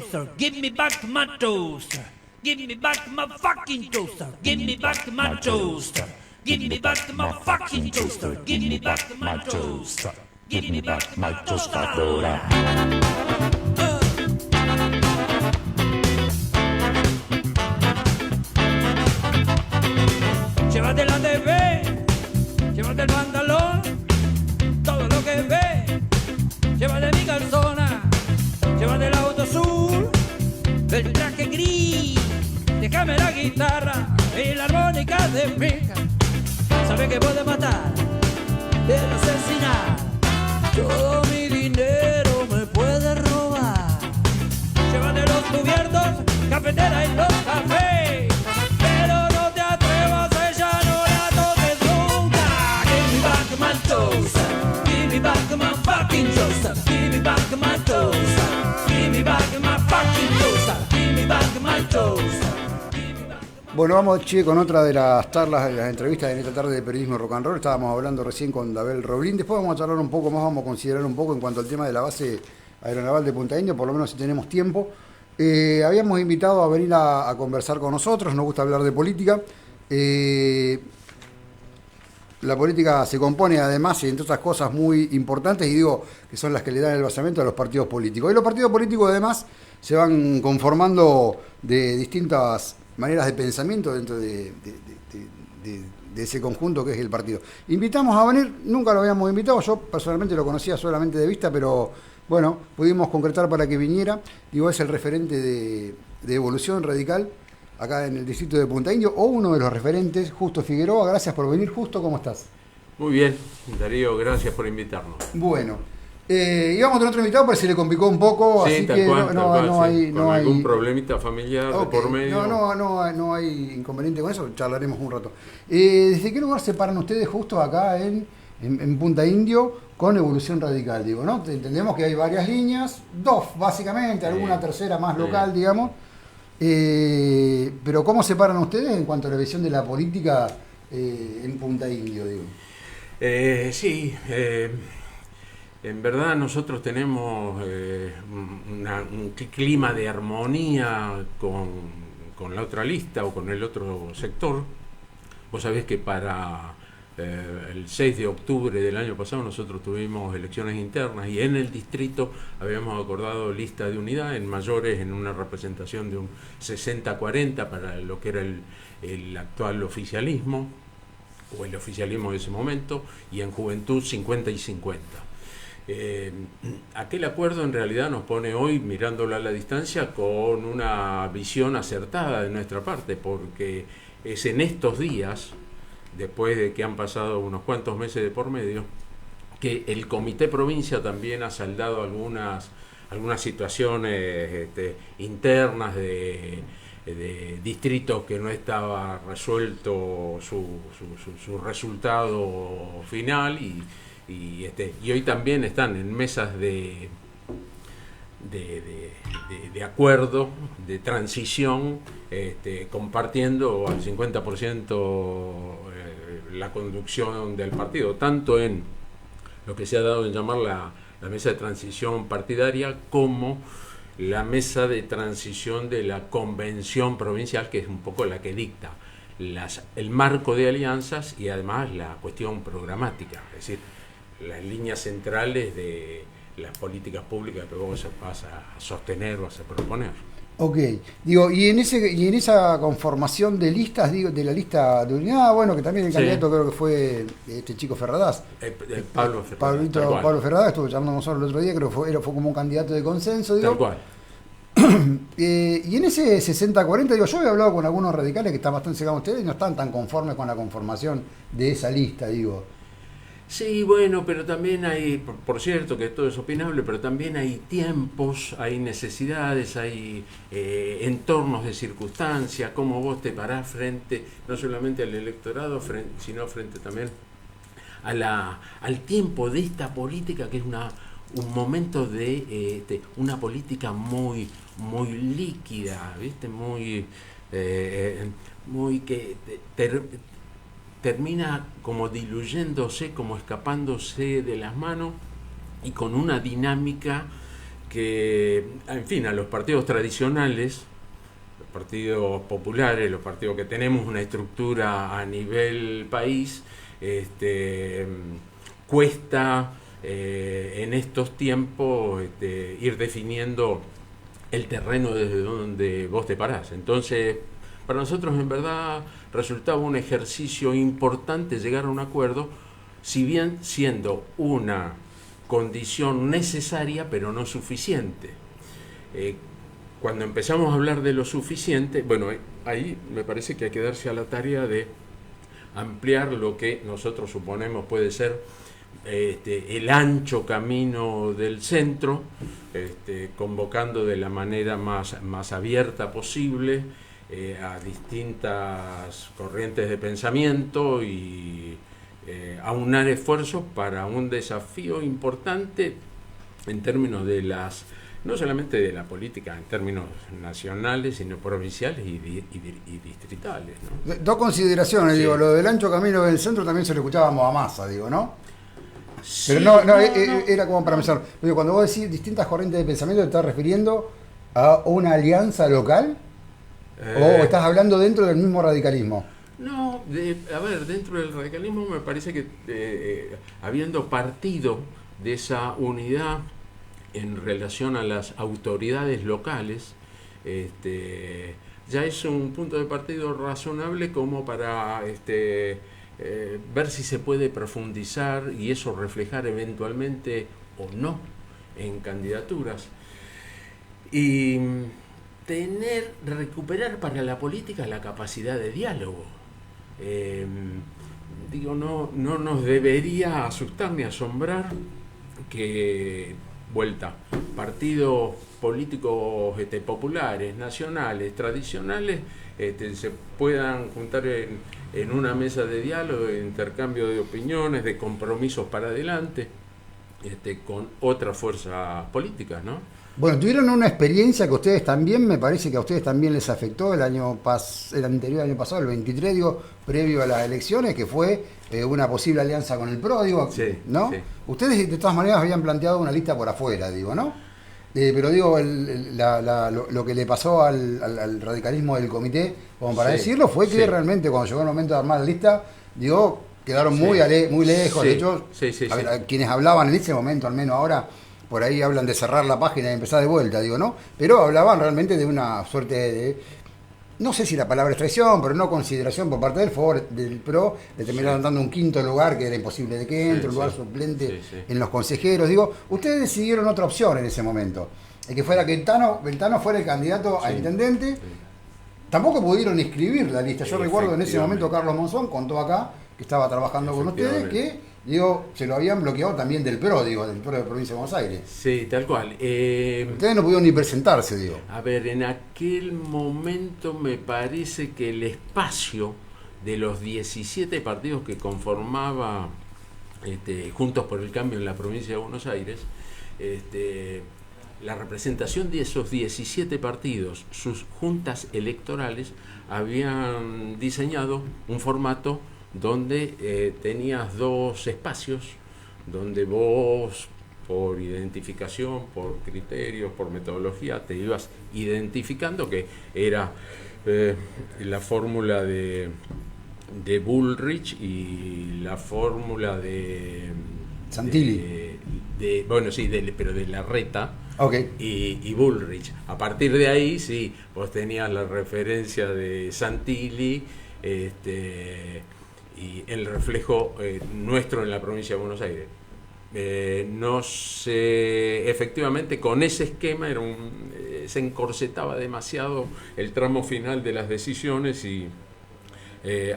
toaster. Give me back my toaster. Give me back my fucking toaster. Give me back my toaster. Give me back my fucking toaster. Give me back my toaster. Give me back my toaster. Llévate la TV, llévate el pantalón, todo lo que ve, llévate mi calzona, llévate el auto azul, el traje gris, déjame la guitarra y la armónica de pica. Sabe que puede matar, puede asesinar, todo mi dinero me puede robar. Llévate los cubiertos, cafetera y los cafés, pero no te atrevas a ella, no la toques nunca. Give me back my toaster, give me back my fucking toaster, give me back my toaster, give me back my fucking toaster, give me back my toaster. Bueno, vamos, che, con otra de las charlas, de las entrevistas en esta tarde de Periodismo Rock and Roll. Estábamos hablando recién con Dabel Roblín. Después vamos a charlar un poco más, vamos a considerar un poco en cuanto al tema de la base aeronaval de Punta Indio, por lo menos si tenemos tiempo. Habíamos invitado a venir a conversar con nosotros, nos gusta hablar de política. La política se compone además, entre otras cosas muy importantes, y digo que son las que le dan el basamento a los partidos políticos. Y los partidos políticos además se van conformando de distintas maneras de pensamiento dentro de ese conjunto que es el partido. Invitamos a venir, nunca lo habíamos invitado, yo personalmente lo conocía solamente de vista, pero bueno, pudimos concretar para que viniera. Digo, es el referente de Evolución Radical acá en el distrito de Punta Indio, o uno de los referentes, Justo Figueroa. Gracias por venir, Justo, ¿cómo estás? Muy bien, Darío, gracias por invitarnos. Bueno, íbamos a tener otro invitado, pero se le complicó un poco, sí, así tal que cual, no hay algún problemita familiar de por medio. No hay inconveniente con eso, charlaremos un rato. ¿Desde qué lugar se paran ustedes justo acá en Punta Indio con Evolución Radical? Digo, ¿no? Entendemos que hay varias líneas, dos básicamente, alguna tercera más local, digamos. Pero ¿cómo se paran ustedes en cuanto a la visión de la política en Punta Indio, digo? En verdad nosotros tenemos un clima de armonía con la otra lista o con el otro sector. Vos sabés que para el 6 de octubre del año pasado nosotros tuvimos elecciones internas y en el distrito habíamos acordado lista de unidad en mayores, en una representación de un 60-40 para lo que era el actual oficialismo o el oficialismo de ese momento, y en juventud 50 y 50. Aquel acuerdo en realidad nos pone hoy, mirándolo a la distancia, con una visión acertada de nuestra parte, porque es en estos días, después de que han pasado unos cuantos meses de por medio, que el Comité Provincia también ha saldado algunas situaciones internas de distritos que no estaba resuelto su resultado final, y hoy también están en mesas de acuerdo, de transición, compartiendo al 50% la conducción del partido, tanto en lo que se ha dado en llamar la mesa de transición partidaria como la mesa de transición de la convención provincial, que es un poco la que dicta el marco de alianzas y además la cuestión programática, es decir, las líneas centrales de las políticas públicas que vos vas a sostener o vas a proponer. Ok, digo, y en esa conformación de listas, digo, de la lista de unidad, bueno, que también el candidato creo que fue este chico Ferradas. Pablo Ferradas. Pablo Ferradas, estuvo llamando nosotros el otro día, creo que fue como un candidato de consenso, digo. Tal cual. Y en ese 60-40, digo, yo he hablado con algunos radicales que están bastante cercanos a ustedes y no están tan conformes con la conformación de esa lista, digo. Sí, bueno, pero también hay, por cierto que todo es opinable, pero también hay tiempos, hay necesidades, hay entornos de circunstancia, cómo vos te parás frente, no solamente al electorado, sino frente también al tiempo de esta política, que es un momento de una política muy líquida, ¿viste? Muy que termina como diluyéndose, como escapándose de las manos, y con una dinámica que, en fin, a los partidos tradicionales, los partidos populares, los partidos que tenemos una estructura a nivel país, cuesta en estos tiempos ir definiendo el terreno desde donde vos te parás. Entonces, para nosotros en verdad resultaba un ejercicio importante llegar a un acuerdo, si bien siendo una condición necesaria pero no suficiente. Cuando empezamos a hablar de lo suficiente, bueno, ahí me parece que hay que darse a la tarea de ampliar lo que nosotros suponemos puede ser el ancho camino del centro, convocando de la manera más abierta posible a distintas corrientes de pensamiento y aunar esfuerzos para un desafío importante en términos de no solamente de la política en términos nacionales, sino provinciales y distritales, ¿no? Dos consideraciones, Sí. digo, lo del ancho camino del centro también se lo escuchábamos a Massa, digo, ¿no? Sí, Pero no, era como para pensar. Digo, cuando vos decís distintas corrientes de pensamiento, ¿te estás refiriendo a una alianza local? ¿O estás hablando dentro del mismo radicalismo? No, a ver, dentro del radicalismo me parece que habiendo partido de esa unidad en relación a las autoridades locales, ya es un punto de partido razonable como para ver si se puede profundizar y eso reflejar eventualmente o no en candidaturas. Y recuperar para la política la capacidad de diálogo. No nos debería asustar ni asombrar que partidos políticos populares, nacionales, tradicionales, se puedan juntar en una mesa de diálogo, de intercambio de opiniones, de compromisos para adelante, con otras fuerzas políticas, ¿no? Bueno, tuvieron una experiencia que ustedes también, me parece que a ustedes también les afectó el anterior año pasado, el 23, digo, previo a las elecciones, que fue una posible alianza con el PRO, digo, Sí, ¿no? sí. Ustedes de todas maneras habían planteado una lista por afuera, digo, ¿no? Pero digo, lo que le pasó al radicalismo del comité, como para Sí, decirlo, fue que sí. realmente cuando llegó el momento de armar la lista, digo, quedaron Sí. muy lejos. Sí, De hecho, sí, sí, a ver, sí. quienes hablaban en ese momento, al menos ahora, por ahí hablan de cerrar la página y empezar de vuelta, digo, ¿no? Pero hablaban realmente de una suerte de, no sé si la palabra es traición, pero no consideración por parte del PRO, le terminaron dando un quinto lugar que era imposible de que entre, un lugar suplente en los consejeros. Digo, ustedes decidieron otra opción en ese momento, que fuera que Beltano fuera el candidato a intendente. Tampoco pudieron inscribir la lista. Yo recuerdo en ese momento Carlos Monzón contó acá que estaba trabajando con ustedes, que se lo habían bloqueado también del PRO, del PRO de Provincia de Buenos Aires. Sí, tal cual. Ustedes no pudieron ni presentarse, digo. A ver, en aquel momento me parece que el espacio de los 17 partidos que conformaba Juntos por el Cambio en la provincia de Buenos Aires, la representación de esos 17 partidos, sus juntas electorales, habían diseñado un formato donde tenías dos espacios, donde vos, por identificación, por criterios, por metodología, te ibas identificando, que era la fórmula de Bullrich y la fórmula de Santilli. Pero de Larreta. Okay. Y Bullrich. A partir de ahí, sí, vos tenías la referencia de Santilli y el reflejo nuestro en la provincia de Buenos Aires. Efectivamente, con ese esquema se encorsetaba demasiado el tramo final de las decisiones y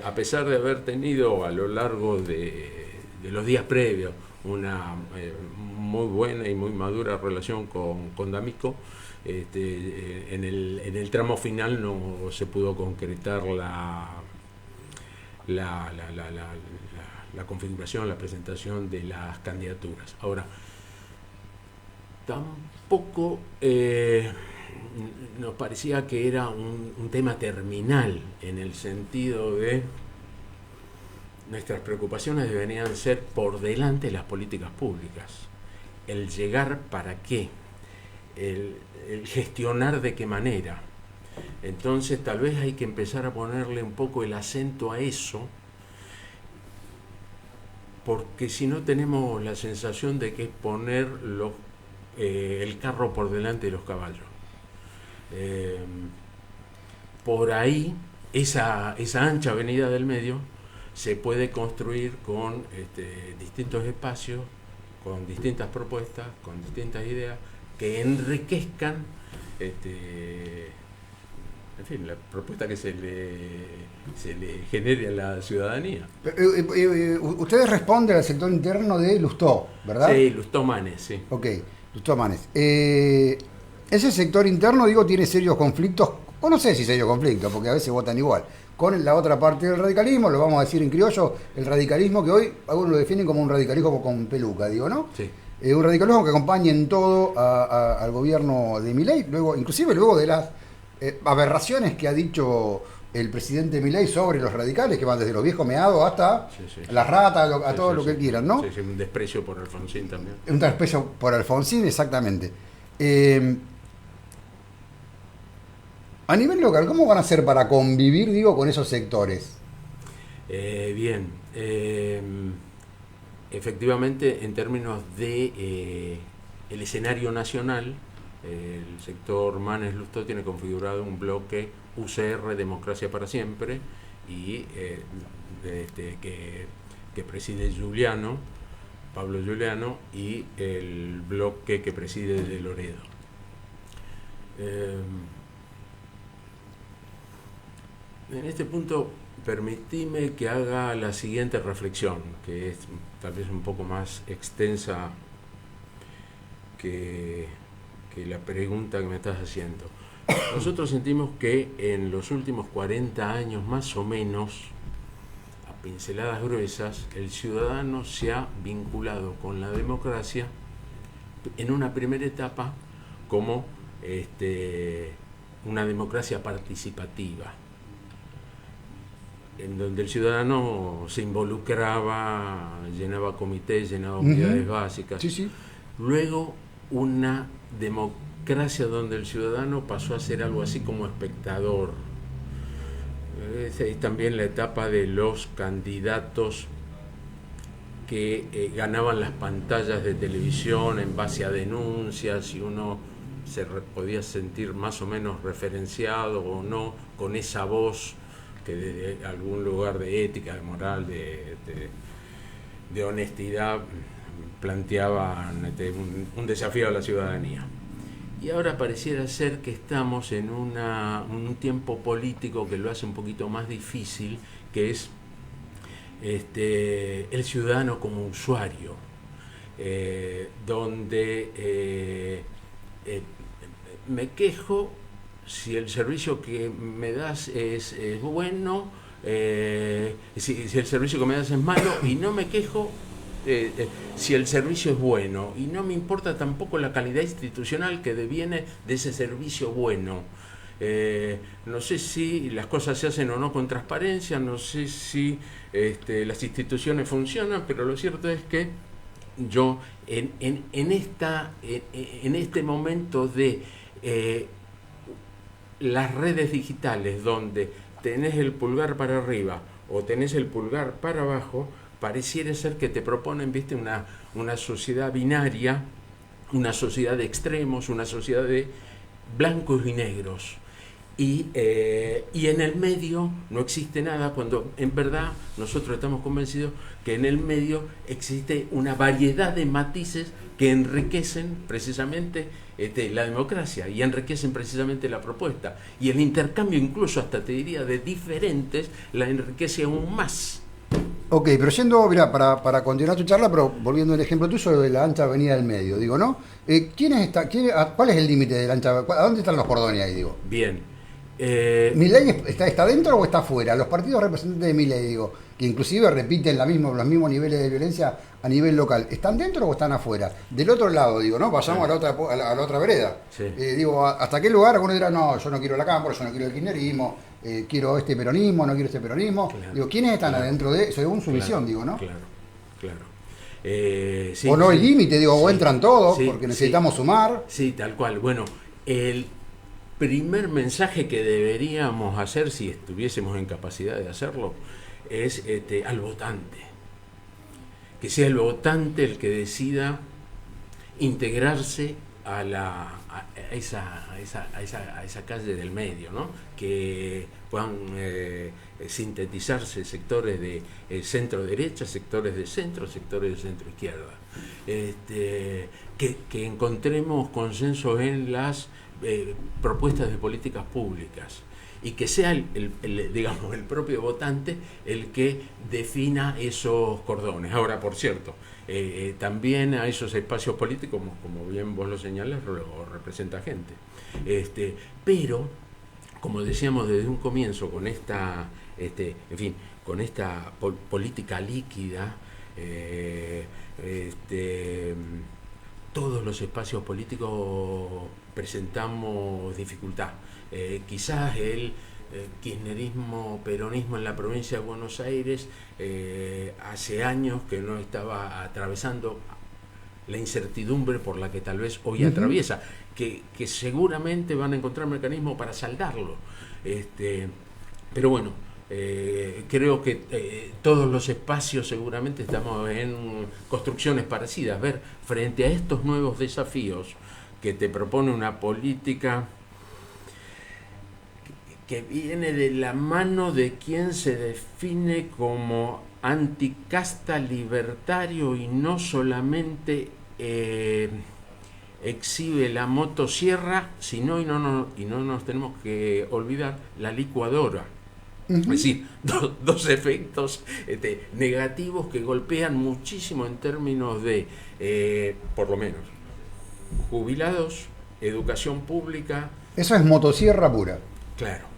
a pesar de haber tenido a lo largo de los días previos una muy buena y muy madura relación con D'Amico, en el tramo final no se pudo concretar la configuración, la presentación de las candidaturas. Ahora, tampoco nos parecía que era un tema terminal, en el sentido de nuestras preocupaciones deberían ser por delante las políticas públicas. El llegar para qué. el gestionar de qué manera. Entonces tal vez hay que empezar a ponerle un poco el acento a eso, porque si no tenemos la sensación de que es poner el carro por delante de los caballos. Por ahí, esa ancha avenida del medio se puede construir con distintos espacios, con distintas propuestas, con distintas ideas que enriquezcan en fin, la propuesta que se le genere a la ciudadanía. Ustedes responden al sector interno de Lustó, ¿verdad? Sí, Lustó Manes, sí. Ok, Lustó Manes. Ese sector interno, digo, tiene serios conflictos, o no sé si serios conflictos, porque a veces votan igual, con la otra parte del radicalismo, lo vamos a decir en criollo, el radicalismo que hoy algunos lo definen como un radicalismo con peluca, digo, ¿no? Sí. Un radicalismo que acompaña en todo al gobierno de Milei, inclusive luego de las aberraciones que ha dicho el presidente Milei sobre los radicales, que van desde los viejos meados hasta las ratas, a todo lo que quieran, ¿no? Sí, un desprecio por Alfonsín también. Un desprecio por Alfonsín, exactamente. A nivel local, ¿cómo van a hacer para convivir, digo, con esos sectores? Bien, efectivamente, en términos de el escenario nacional, el sector Manes Lustó tiene configurado un bloque UCR Democracia para Siempre y que preside Pablo Giuliano, y el bloque que preside de Loredo. En este punto, permitime que haga la siguiente reflexión, que es tal vez un poco más extensa que la pregunta que me estás haciendo. Nosotros sentimos que en los últimos 40 años más o menos, a pinceladas gruesas, el ciudadano se ha vinculado con la democracia en una primera etapa como una democracia participativa, en donde el ciudadano se involucraba, llenaba comités, llenaba unidades básicas. Sí, sí. Luego una democracia donde el ciudadano pasó a ser algo así como espectador. Es también la etapa de los candidatos que ganaban las pantallas de televisión en base a denuncias, y uno podía sentir más o menos referenciado o no con esa voz que desde algún lugar de ética, de moral, de honestidad planteaban un desafío a la ciudadanía. Y ahora pareciera ser que estamos en un tiempo político que lo hace un poquito más difícil, que es el ciudadano como usuario, donde me quejo si el servicio que me das es bueno, si el servicio que me das es malo, y no me quejo si el servicio es bueno, y no me importa tampoco la calidad institucional que deviene de ese servicio bueno. No sé si las cosas se hacen o no con transparencia, no sé si las instituciones funcionan, pero lo cierto es que yo en este momento de las redes digitales, donde tenés el pulgar para arriba o tenés el pulgar para abajo, pareciera ser que te proponen, viste, una sociedad binaria, una sociedad de extremos, una sociedad de blancos y negros. Y en el medio no existe nada, cuando en verdad nosotros estamos convencidos que en el medio existe una variedad de matices que enriquecen precisamente la democracia y enriquecen precisamente la propuesta. Y el intercambio, incluso hasta te diría de diferentes, la enriquece aún más. Ok, pero yendo, mirá, para continuar tu charla, pero volviendo al ejemplo tuyo de la ancha avenida del medio, digo, ¿no? ¿Cuál es el límite de la ancha? ¿A dónde están los cordones ahí, digo? Bien. ¿Milei está dentro o está afuera? Los partidos representantes de Milei, digo, que inclusive repiten los mismos niveles de violencia a nivel local, ¿están dentro o están afuera? Del otro lado, digo, ¿no? Vayamos a la otra vereda. Sí. Digo, ¿hasta qué lugar? Algunos dirán, no, yo no quiero la Cámpora, yo no quiero el kirchnerismo, quiero este peronismo, no quiero este peronismo. Claro, digo, ¿quiénes están adentro de, según su visión, digo, ¿no? Claro. Sí, o no hay sí, límite, digo, o sí, entran todos, sí, porque necesitamos sumar. Sí, tal cual. Bueno, el primer mensaje que deberíamos hacer, si estuviésemos en capacidad de hacerlo, es al votante. Que sea el votante el que decida integrarse a esa calle del medio, ¿no? Que puedan sintetizarse sectores de centro derecha, sectores de centro, sectores de centro izquierda. Que encontremos consenso en las propuestas de políticas públicas y que sea digamos, el propio votante el que defina esos cordones. Ahora, por cierto, también a esos espacios políticos, como bien vos lo señalás, lo representa gente. Pero, como decíamos desde un comienzo, con esta, en fin, con esta política líquida, todos los espacios políticos presentamos dificultad. Quizás el kirchnerismo, peronismo en la provincia de Buenos Aires hace años que no estaba atravesando la incertidumbre por la que tal vez hoy atraviesa, que seguramente van a encontrar mecanismos para saldarlo. Pero bueno, creo que todos los espacios seguramente estamos en construcciones parecidas. Ver, frente a estos nuevos desafíos que te propone una política que viene de la mano de quien se define como anticasta, libertario y no solamente exhibe la motosierra, sino, y no nos tenemos que olvidar, la licuadora. Es decir, dos efectos negativos que golpean muchísimo en términos de, por lo menos, jubilados, educación pública. Eso es motosierra pura. Claro.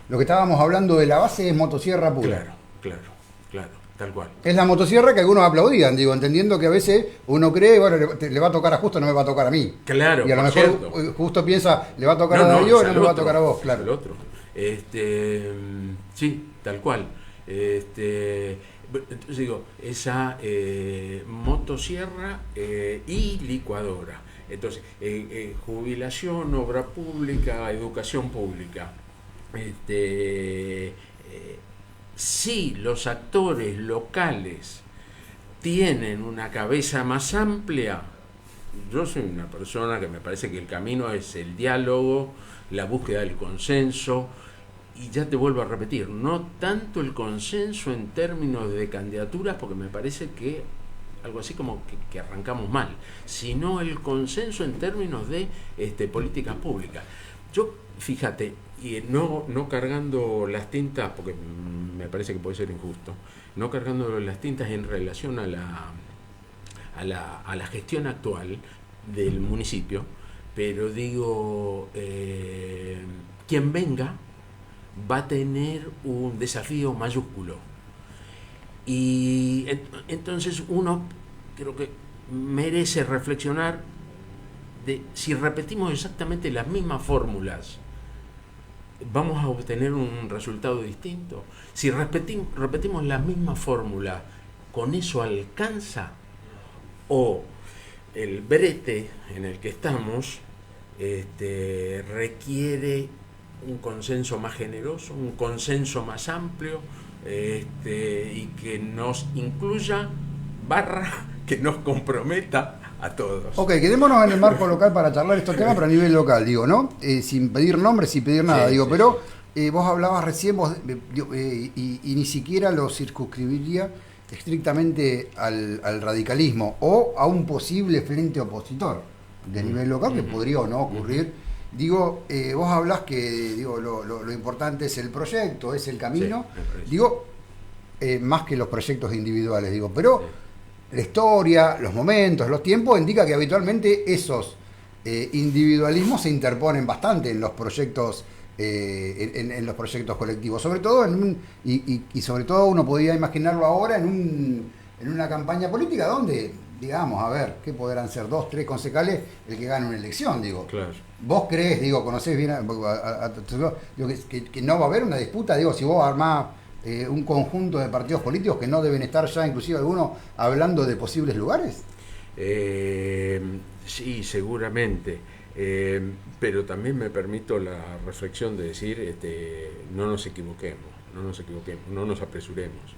Lo que estábamos hablando de la base es motosierra pura. Claro, tal cual. Es la motosierra que algunos aplaudían, digo, entendiendo que a veces uno cree, bueno, le va a tocar a Justo, no me va a tocar a mí. Claro, y a lo mejor cierto. Justo piensa, le va a tocar a Darío, no le va a tocar a vos, claro. El otro. Sí, tal cual. Entonces digo, esa motosierra y licuadora. Entonces, jubilación, obra pública, educación pública. Si los actores locales tienen una cabeza más amplia, yo soy una persona que me parece que el camino es el diálogo, la búsqueda del consenso, y ya te vuelvo a repetir, no tanto el consenso en términos de candidaturas, porque me parece que algo así como que arrancamos mal, sino el consenso en términos de políticas públicas. Yo, fíjate, y no cargando las tintas, porque me parece que puede ser injusto, no cargando las tintas en relación a la gestión actual del municipio, pero digo, quien venga va a tener un desafío mayúsculo. Y entonces uno creo que merece reflexionar de si repetimos exactamente las mismas fórmulas, ¿vamos a obtener un resultado distinto? Si repetimos la misma fórmula, ¿con eso alcanza? ¿O el brete en el que estamos requiere un consenso más generoso, un consenso más amplio, y que nos incluya, que nos comprometa a todos? Ok, quedémonos en el marco local para charlar estos temas, pero a nivel local, digo, ¿no? Sin pedir nombres, sin pedir nada, digo, pero vos hablabas recién, y ni siquiera lo circunscribiría estrictamente al radicalismo o a un posible frente opositor de nivel local, que podría o no ocurrir. Digo, vos hablás que lo importante es el proyecto, es el camino, digo, más que los proyectos individuales, digo, pero la historia, los momentos, los tiempos indica que habitualmente esos individualismos se interponen bastante en los proyectos, en los proyectos colectivos, sobre todo y sobre todo uno podría imaginarlo ahora en una campaña política donde, digamos, a ver, ¿qué podrán ser? 2, 3 concejales el que gane una elección, digo. Claro. ¿Vos creés, digo, conocés bien que no va a haber una disputa? Digo, si vos armás un conjunto de partidos políticos que no deben estar ya, inclusive algunos, hablando de posibles lugares? Sí, seguramente. Pero también me permito la reflexión de decir, no nos equivoquemos, no nos apresuremos.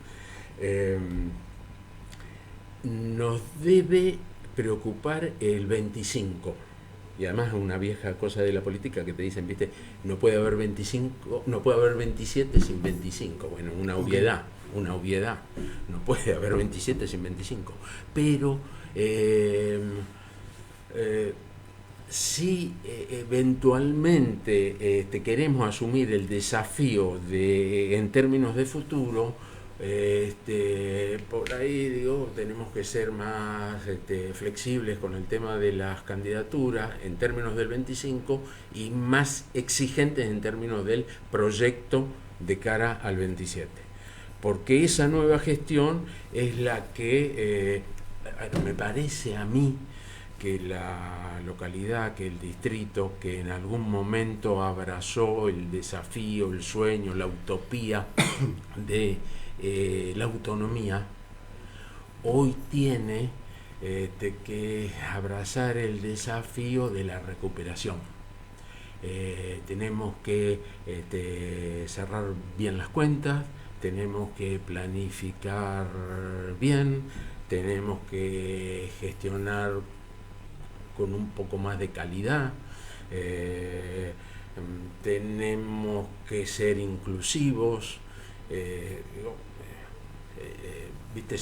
Nos debe preocupar el 25. Y además es una vieja cosa de la política que te dicen, viste, no puede haber 25, no puede haber 27 sin 25. Bueno, una obviedad. No puede haber 27 sin 25. Pero si eventualmente queremos asumir el desafío en términos de futuro, por ahí digo, tenemos que ser más flexibles con el tema de las candidaturas en términos del 25 y más exigentes en términos del proyecto de cara al 27. Porque esa nueva gestión es la que me parece a mí que la localidad, que el distrito, que en algún momento abrazó el desafío, el sueño, la utopía de la autonomía, hoy tiene que abrazar el desafío de la recuperación. Tenemos que cerrar bien las cuentas, tenemos que planificar bien, tenemos que gestionar con un poco más de calidad, tenemos que ser inclusivos, ¿viste?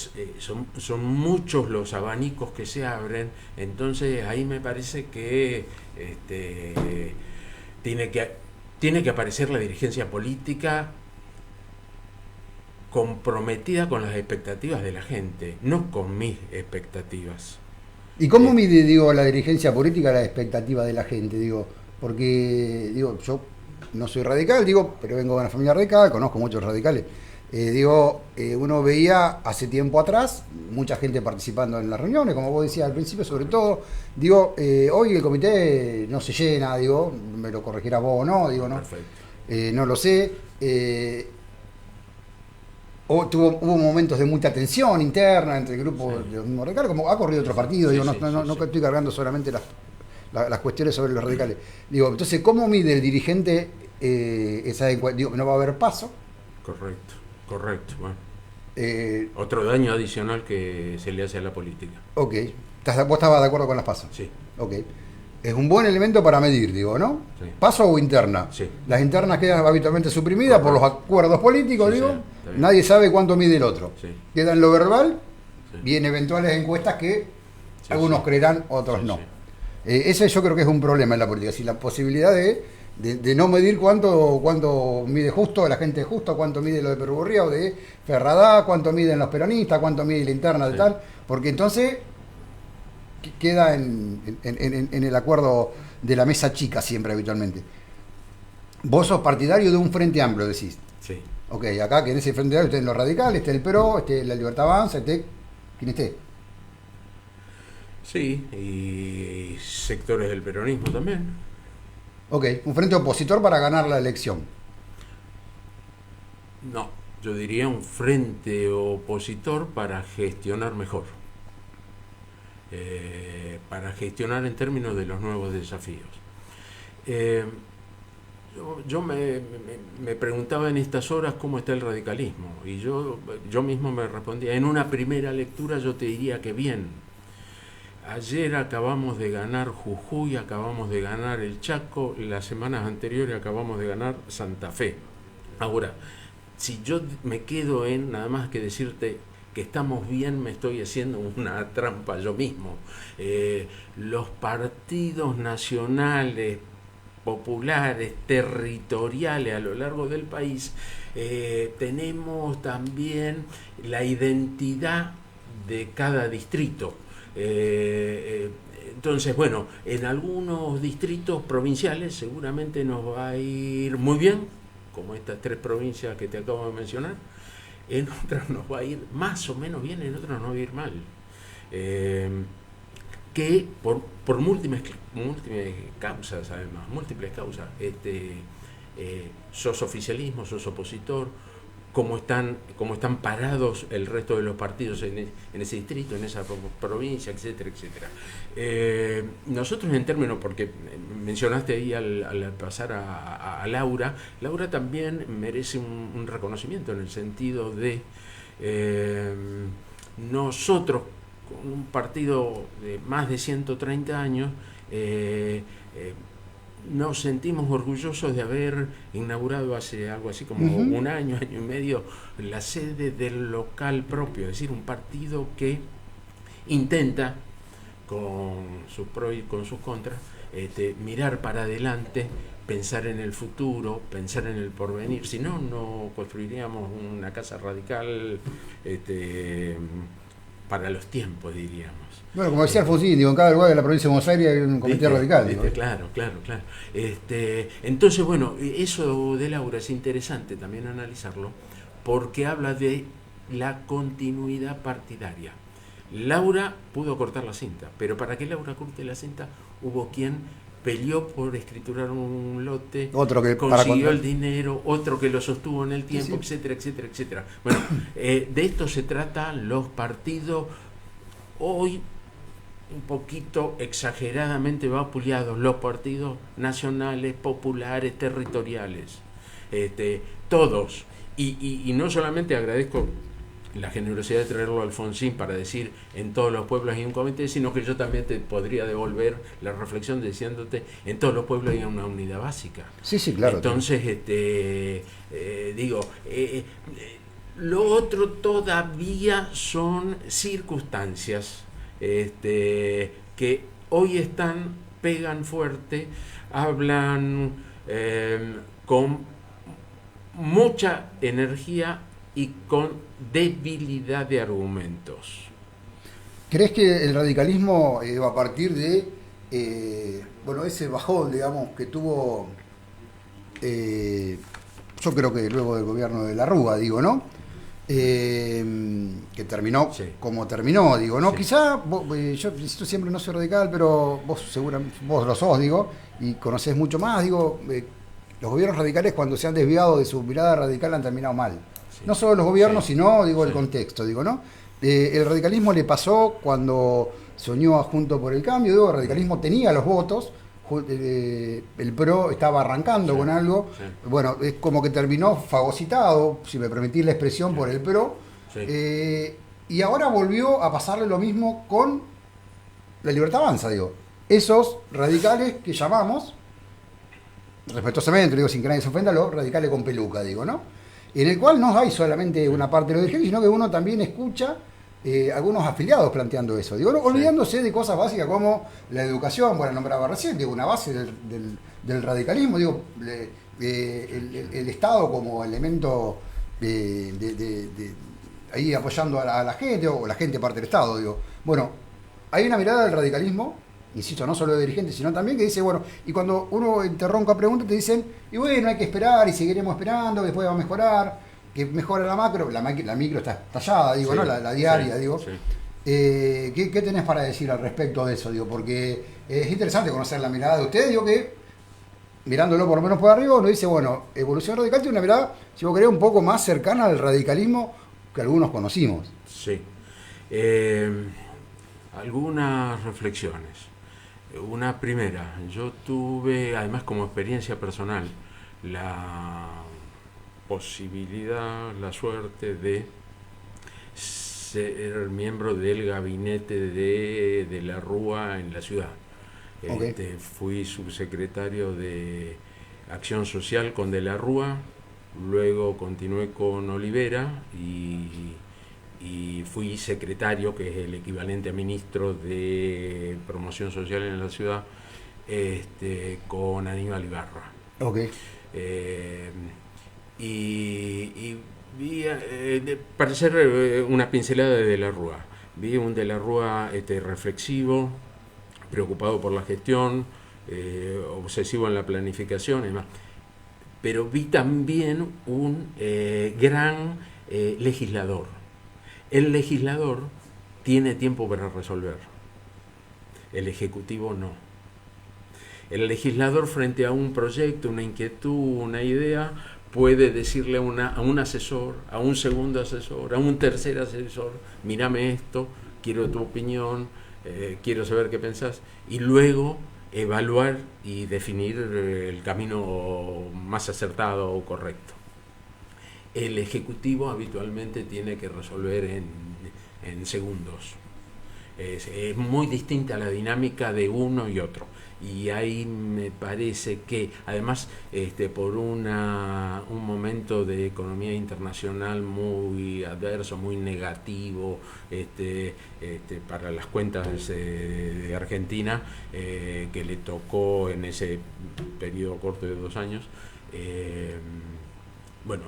Son muchos los abanicos que se abren, entonces ahí me parece que tiene que aparecer la dirigencia política comprometida con las expectativas de la gente, no con mis expectativas. ¿Y cómo mide, la dirigencia política la expectativa de la gente? Porque, yo no soy radical, pero vengo de una familia radical, conozco muchos radicales. Uno veía hace tiempo atrás mucha gente participando en las reuniones, como vos decías al principio, sobre todo, hoy el comité no se llena, me lo corregirás vos o no, no, no lo sé. Hubo momentos de mucha tensión interna entre el grupo de los mismos radicales, como ha corrido otro partido, no estoy cargando solamente las cuestiones sobre los radicales. Entonces, ¿cómo mide el dirigente esa encuesta? ¿No va a haber paso? Correcto. Bueno. Otro daño adicional que se le hace a la política. Ok. ¿Vos estabas de acuerdo con las pasos? Sí. Ok. Es un buen elemento para medir, ¿no? Sí. ¿Paso o interna? Sí. Las internas quedan habitualmente suprimidas por los acuerdos políticos, nadie sabe cuánto mide el otro. Sí. Queda en lo verbal y en eventuales encuestas que algunos creerán, otros no. Ese yo creo que es un problema en la política, si la posibilidad de no medir cuánto mide justo la gente justo, cuánto mide lo de Perugorría o de Ferradá, cuánto miden los peronistas, cuánto mide la interna de tal, porque entonces queda en el acuerdo de la mesa chica siempre habitualmente. Vos sos partidario de un frente amplio, decís. Sí. Ok, acá que en ese frente amplio estén los radicales, esté el PRO, esté la Libertad Avanza, esté quien esté. Sí, y sectores del peronismo también. Ok, un frente opositor para ganar la elección. No, yo diría un frente opositor para gestionar mejor. Para gestionar en términos de los nuevos desafíos. Yo me preguntaba en estas horas cómo está el radicalismo y yo mismo me respondía, en una primera lectura yo te diría que bien. Ayer acabamos de ganar Jujuy, acabamos de ganar el Chaco, las semanas anteriores acabamos de ganar Santa Fe. Ahora, si yo me quedo en nada más que decirte que estamos bien, me estoy haciendo una trampa yo mismo. Los partidos nacionales, populares, territoriales a lo largo del país, tenemos también la identidad de cada distrito. Entonces, bueno, en algunos distritos provinciales seguramente nos va a ir muy bien, como estas 3 provincias que te acabo de mencionar. En otras nos va a ir más o menos bien, en otras nos va a ir mal. Que por múltiples causas, además, múltiples causas. Sos oficialismo, sos opositor, cómo están parados el resto de los partidos en ese distrito, en esa provincia, etcétera, etcétera. Nosotros en términos, porque mencionaste ahí al pasar a Laura también merece un reconocimiento en el sentido de nosotros, con un partido de más de 130 años, nos sentimos orgullosos de haber inaugurado hace algo así como un año y medio la sede del local propio, es decir, un partido que intenta, con sus pros y con sus contras, mirar para adelante, pensar en el futuro, pensar en el porvenir. Si no, no construiríamos una casa radical para los tiempos, diríamos. Bueno, como decía Alfonsín, digo, en cada lugar de la provincia de Buenos Aires hay un comité radical. Claro. Entonces, bueno, eso de Laura es interesante también analizarlo, porque habla de la continuidad partidaria. Laura pudo cortar la cinta, pero para que Laura corte la cinta hubo quien peleó por escriturar un lote, otro que consiguió el dinero, otro que lo sostuvo en el tiempo, sí. etcétera. Bueno, de esto se tratan los partidos hoy un poquito exageradamente vapuleados, los partidos nacionales, populares, territoriales, todos. Y no solamente agradezco la generosidad de traerlo a Alfonsín para decir en todos los pueblos hay un comité, sino que yo también te podría devolver la reflexión diciéndote en todos los pueblos hay una unidad básica. Sí, claro. Entonces, lo otro todavía son circunstancias que hoy pegan fuerte, hablan con mucha energía y con debilidad de argumentos. ¿Crees que el radicalismo a partir de ese bajón, digamos, que tuvo, yo creo que luego del gobierno de la Rúa, digo, ¿no? Que terminó como terminó, digo, ¿no? Sí. Quizá, yo siempre no soy radical, pero vos seguramente, vos lo sos, digo, y conocés mucho más, digo, los gobiernos radicales cuando se han desviado de su mirada radical han terminado mal. Sí. No solo los gobiernos, sino, digo, el contexto, digo, ¿no? El radicalismo le pasó cuando se unió a Juntos por el Cambio, digo, el radicalismo tenía los votos, el PRO estaba arrancando con algo, bueno, es como que terminó fagocitado, si me permitís la expresión, por el PRO, y ahora volvió a pasarle lo mismo con la Libertad Avanza, digo. Esos radicales que llamamos, respetuosamente, digo, sin que nadie se ofenda, los radicales con peluca, digo, ¿no? En el cual no hay solamente una parte de los dirigentes, sino que uno también escucha algunos afiliados planteando eso, digo, ¿no? Olvidándose de cosas básicas como la educación, bueno, nombraba recién, digo, una base del radicalismo, digo, el Estado como elemento ahí apoyando a la gente, o la gente parte del Estado, digo. Bueno, hay una mirada del radicalismo, insisto, no solo de dirigentes, sino también que dice, bueno, y cuando uno interrumpe a preguntas te dicen, y bueno, hay que esperar, y seguiremos esperando, después va a mejorar, que mejora la macro, la micro está tallada, digo, ¿no? La diaria, digo. Sí. ¿Qué tenés para decir al respecto de eso? Digo, porque es interesante conocer la mirada de ustedes, digo que, mirándolo por lo menos por arriba, uno dice, bueno, Evolución Radical tiene una mirada, si vos querés, un poco más cercana al radicalismo que algunos conocimos. Sí. Algunas reflexiones. Una primera, yo tuve, además como experiencia personal, la posibilidad, la suerte de ser miembro del gabinete de la Rúa en la ciudad. Fui subsecretario de Acción Social con De la Rúa, luego continué con Olivera y fui secretario, que es el equivalente a ministro de Promoción Social en la ciudad, con Aníbal Ibarra. Y vi, para hacer una pincelada de la Rúa, vi un De la Rúa reflexivo, preocupado por la gestión, obsesivo en la planificación y demás, pero vi también un gran legislador. El legislador tiene tiempo para resolver, el ejecutivo no. El legislador frente a un proyecto, una inquietud, una idea, puede decirle a un asesor, a un segundo asesor, a un tercer asesor, mírame esto, quiero tu opinión, quiero saber qué pensás, y luego evaluar y definir el camino más acertado o correcto. El ejecutivo habitualmente tiene que resolver en segundos. Es muy distinta la dinámica de uno y otro. Y ahí me parece que, además, por un momento de economía internacional muy adverso, muy negativo, para las cuentas de Argentina, que le tocó en ese periodo corto de 2 años, bueno,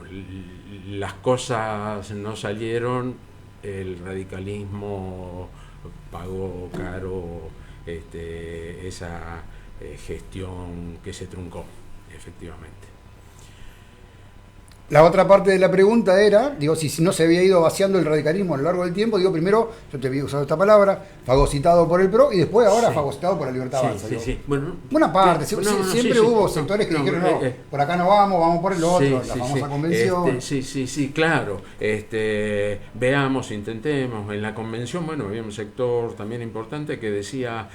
las cosas no salieron, el radicalismo pagó caro esa gestión que se truncó, efectivamente. La otra parte de la pregunta era, digo, si no se había ido vaciando el radicalismo a lo largo del tiempo. Digo, primero, yo te había usado esta palabra, fagocitado por el PRO, y después ahora sí. fagocitado por la Libertad Avanza. Sí. Bueno, buena parte, siempre hubo sectores que dijeron, no, por acá no vamos por el otro, la famosa convención. Sí, claro. Veamos, intentemos. En la convención, bueno, había un sector también importante que decía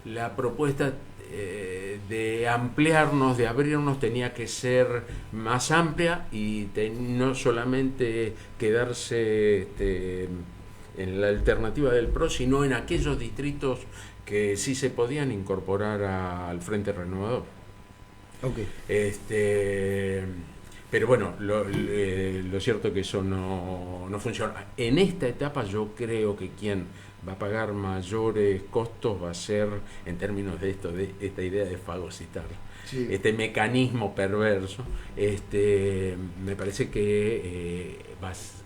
la propuesta de ampliarnos, de abrirnos, tenía que ser más amplia y no solamente quedarse en la alternativa del PRO, sino en aquellos distritos que sí se podían incorporar al Frente Renovador. Okay. Pero bueno, lo cierto es que eso no funciona. En esta etapa yo creo que quien va a pagar mayores costos va a ser, en términos de esta idea de fagocitar, sí, este mecanismo perverso, me parece que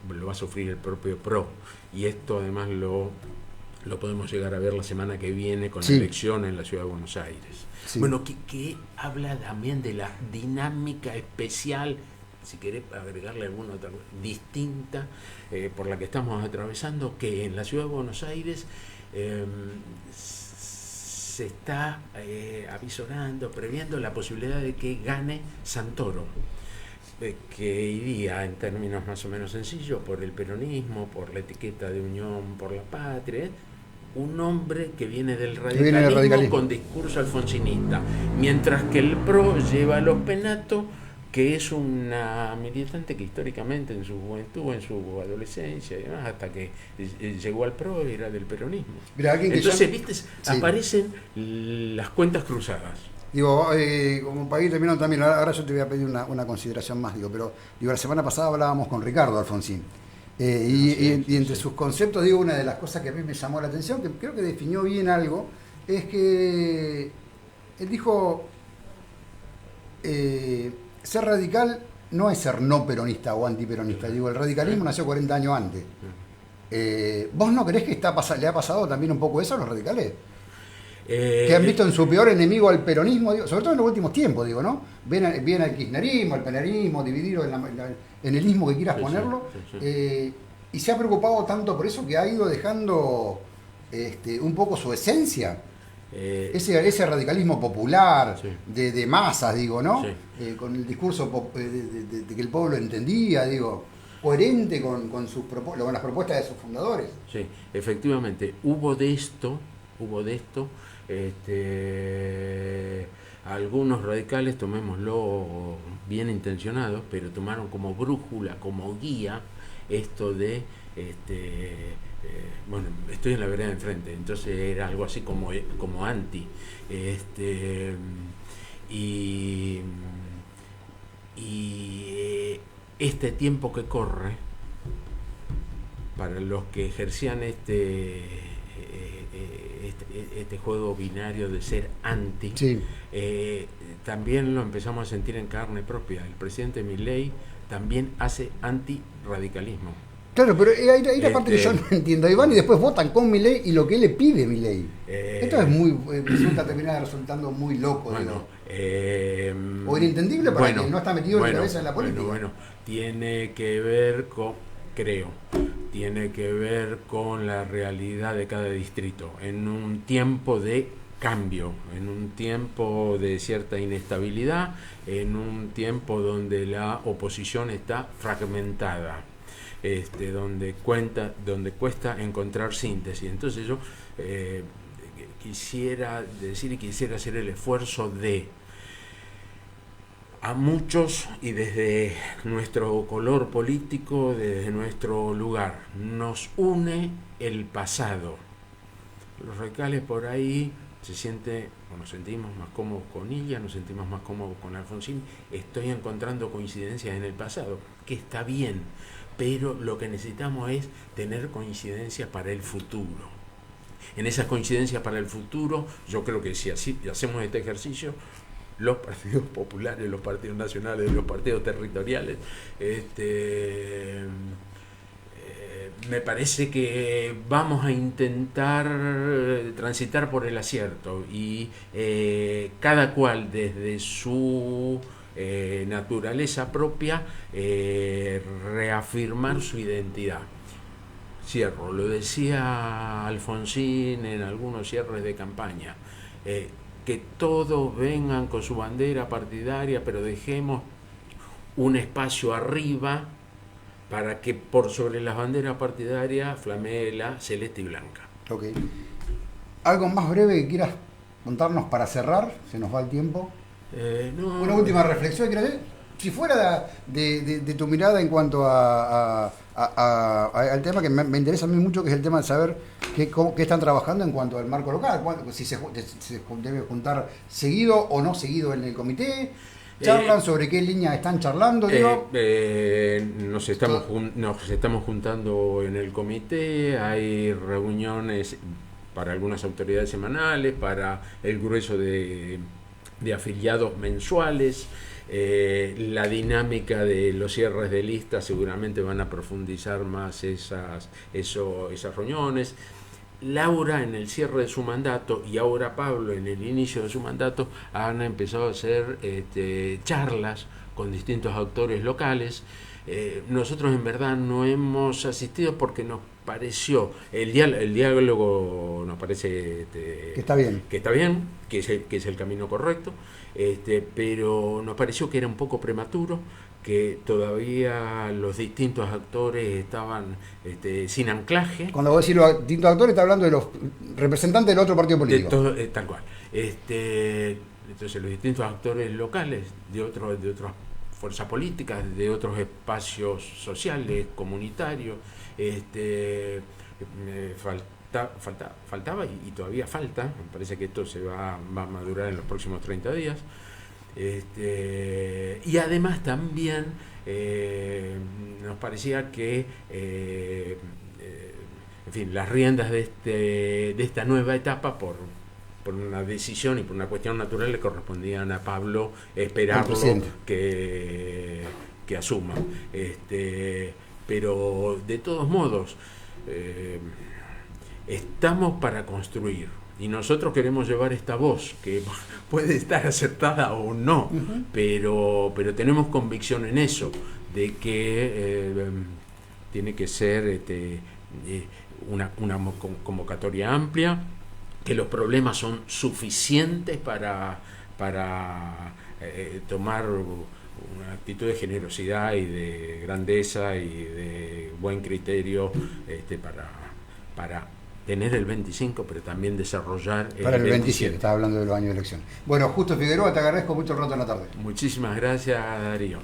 lo va a sufrir el propio PRO, y esto además lo podemos llegar a ver la semana que viene con, sí, la elección en la Ciudad de Buenos Aires. Sí. Bueno, que habla también de la dinámica especial, si querés agregarle alguna otra distinta, por la que estamos atravesando, que en la Ciudad de Buenos Aires se está avisorando, previendo la posibilidad de que gane Santoro, que iría, en términos más o menos sencillos, por el peronismo, por la etiqueta de Unión por la Patria, un hombre que viene del radicalismo con discurso alfonsinista, mientras que el PRO lleva a los Penato, que es una militante que históricamente en su juventud, en su adolescencia y demás, hasta que llegó al PRO, era del peronismo. Entonces, ¿viste? Sí. Aparecen las cuentas cruzadas. Digo, como para ir terminando también, ahora yo te voy a pedir una consideración más, pero la semana pasada hablábamos con Ricardo Alfonsín, y entre sus conceptos, digo, una de las cosas que a mí me llamó la atención, que creo que definió bien algo, es que él dijo, ser radical no es ser no peronista o antiperonista. Digo, el radicalismo nació 40 años antes. ¿Vos no creés que le ha pasado también un poco eso a los radicales? Que han visto en su peor enemigo al peronismo, digo, sobre todo en los últimos tiempos, digo, ¿no? Ven al kirchnerismo, al peronismo, dividido en el ismo que quieras ponerlo, y se ha preocupado tanto por eso que ha ido dejando un poco su esencia. Ese radicalismo popular, sí, de masas, digo, ¿no? Sí. Con el discurso de que el pueblo entendía, digo, coherente con las propuestas de sus fundadores. Sí, efectivamente, hubo de esto, algunos radicales, tomémoslo bien intencionados, pero tomaron como brújula, como guía, esto de bueno, estoy en la vereda de enfrente, entonces era algo así como anti, y este tiempo que corre, para los que ejercían este juego binario de ser anti, sí, también lo empezamos a sentir en carne propia. El presidente Milei también hace antirradicalismo. Claro, pero hay la parte que yo no entiendo. Ahí van y después votan con Milei y lo que él le pide Milei. Esto es termina resultando muy loco, bueno, o inentendible para quien no está metido en la cabeza de la política. Bueno, tiene que ver con la realidad de cada distrito. En un tiempo de cambio, en un tiempo de cierta inestabilidad, en un tiempo donde la oposición está fragmentada, donde cuesta encontrar síntesis. Entonces yo quisiera decir y quisiera hacer el esfuerzo de, a muchos, y desde nuestro color político, desde nuestro lugar, nos une el pasado. Los radicales por ahí nos sentimos más cómodos con Illa, nos sentimos más cómodos con Alfonsín. Estoy encontrando coincidencias en el pasado, que está bien, pero lo que necesitamos es tener coincidencias para el futuro. En esas coincidencias para el futuro, yo creo que si así hacemos este ejercicio, los partidos populares, los partidos nacionales, los partidos territoriales, me parece que vamos a intentar transitar por el acierto y cada cual desde su naturaleza propia reafirmar su identidad. Cierro, lo decía Alfonsín en algunos cierres de campaña, que todos vengan con su bandera partidaria, pero dejemos un espacio arriba para que por sobre las banderas partidarias flamee la celeste y blanca. Ok. ¿Algo más breve que quieras contarnos para cerrar? Se nos va el tiempo. No, una última reflexión, quiero hacer. Si fuera de tu mirada en cuanto al tema que me interesa a mí mucho, que es el tema de saber qué están trabajando en cuanto al marco local, si se debe juntar seguido o no seguido en el comité. ¿Charlan sobre qué línea están charlando? Nos estamos juntando en el comité, hay reuniones para algunas autoridades semanales, para el grueso de afiliados mensuales. La dinámica de los cierres de lista seguramente van a profundizar más esas reuniones. Laura en el cierre de su mandato y ahora Pablo en el inicio de su mandato han empezado a hacer charlas con distintos actores locales. Nosotros en verdad no hemos asistido porque nos pareció, el diálogo nos parece que está bien, que es el camino correcto, pero nos pareció que era un poco prematuro, que todavía los distintos actores estaban sin anclaje. Cuando vos decís los distintos actores, está hablando de los representantes del otro partido político. Tal cual. Entonces los distintos actores locales de otras fuerzas políticas, de otros espacios sociales, comunitarios, faltaba y todavía falta. Me parece que esto se va a madurar en los próximos 30 días. Y además también nos parecía que en fin, las riendas de esta nueva etapa por una decisión y por una cuestión natural le correspondían a Pablo, esperarlo que asuma. Pero de todos modos estamos para construir. Y nosotros queremos llevar esta voz, que puede estar acertada o no, pero tenemos convicción en eso, de que tiene que ser una convocatoria amplia, que los problemas son suficientes para tomar una actitud de generosidad y de grandeza y de buen criterio para tener el 25, pero también desarrollar para el 27. Estaba hablando del año de elecciones. Bueno, Justo Figueroa, te agradezco mucho el rato en la tarde. Muchísimas gracias, Darío.